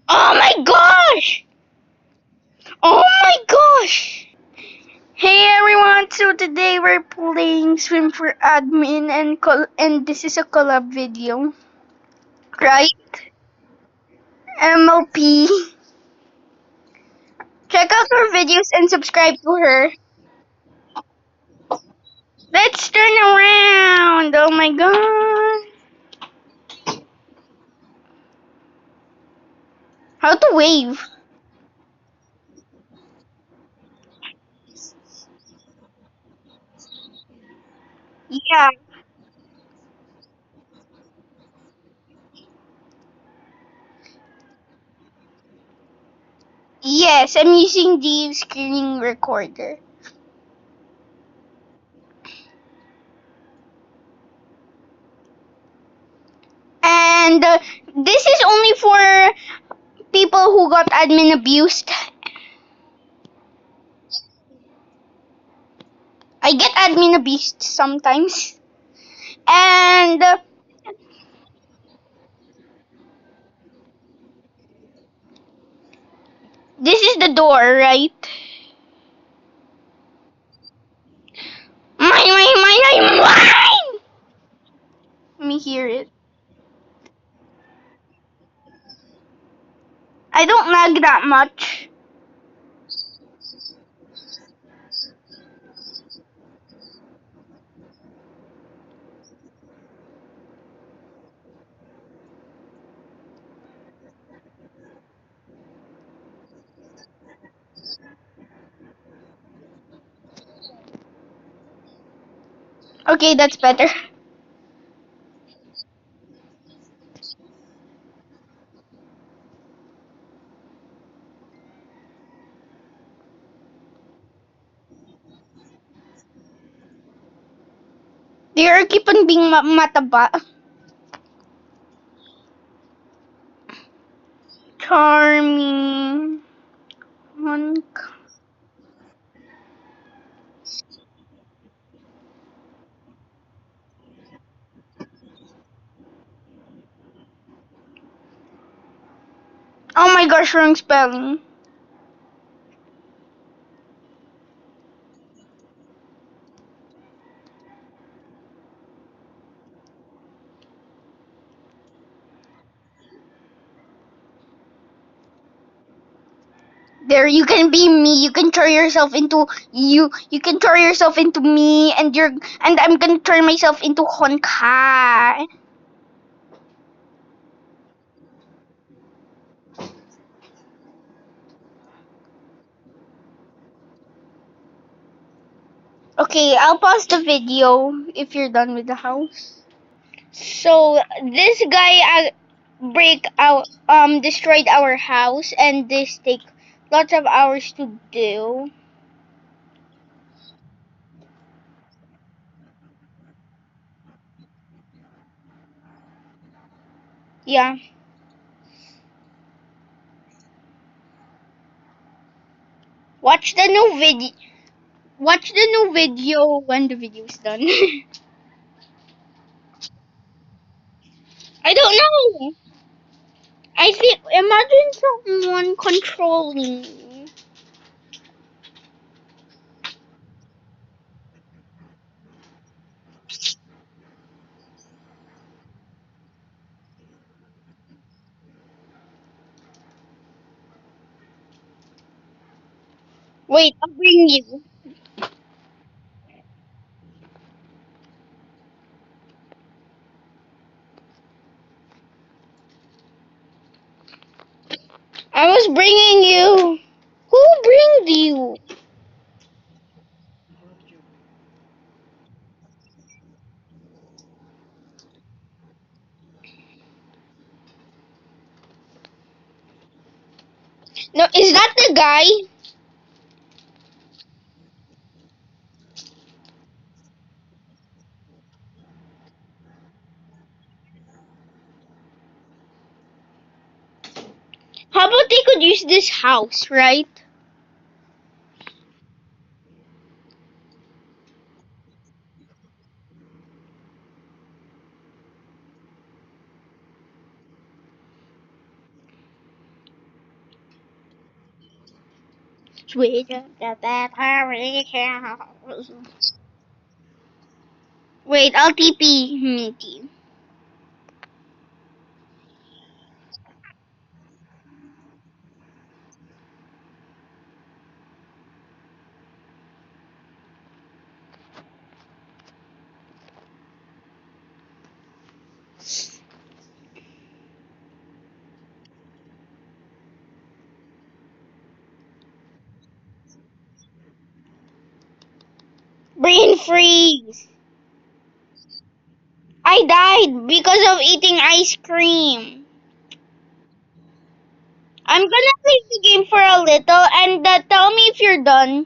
Oh my gosh! Oh my gosh! Hey everyone, so today we're playing Swim for Admin and this is a collab video, right? MLP. Check out her videos and subscribe to her. Let's turn around! Oh my god! How to wave? Yeah. Yes, I'm using the screen recorder. And this is only for people who got admin abused. I get admin abused sometimes. And this is the door, right? Mine! Let me hear it. I don't lag that much. Okay, that's better. They are keep on being mataba. Charming. Honk. Oh my gosh, wrong spelling. There, you can be me. You can turn yourself into you. You can turn yourself into me, and I'm gonna turn myself into Honkai. Okay, I'll pause the video if you're done with the house. So this guy destroyed our house, and this take lots of hours to do. Yeah, watch the new video. Watch the new video when the video's done. I don't know. I think imagine someone controlling me. Wait, I'll bring you. I was bringing you. Who bring you? No, is that the guy? How about they could use this house, right? Sweet. Wait, I'll TP Mickey. Brain freeze. I died because of eating ice cream. I'm gonna play the game for a little and tell me if you're done.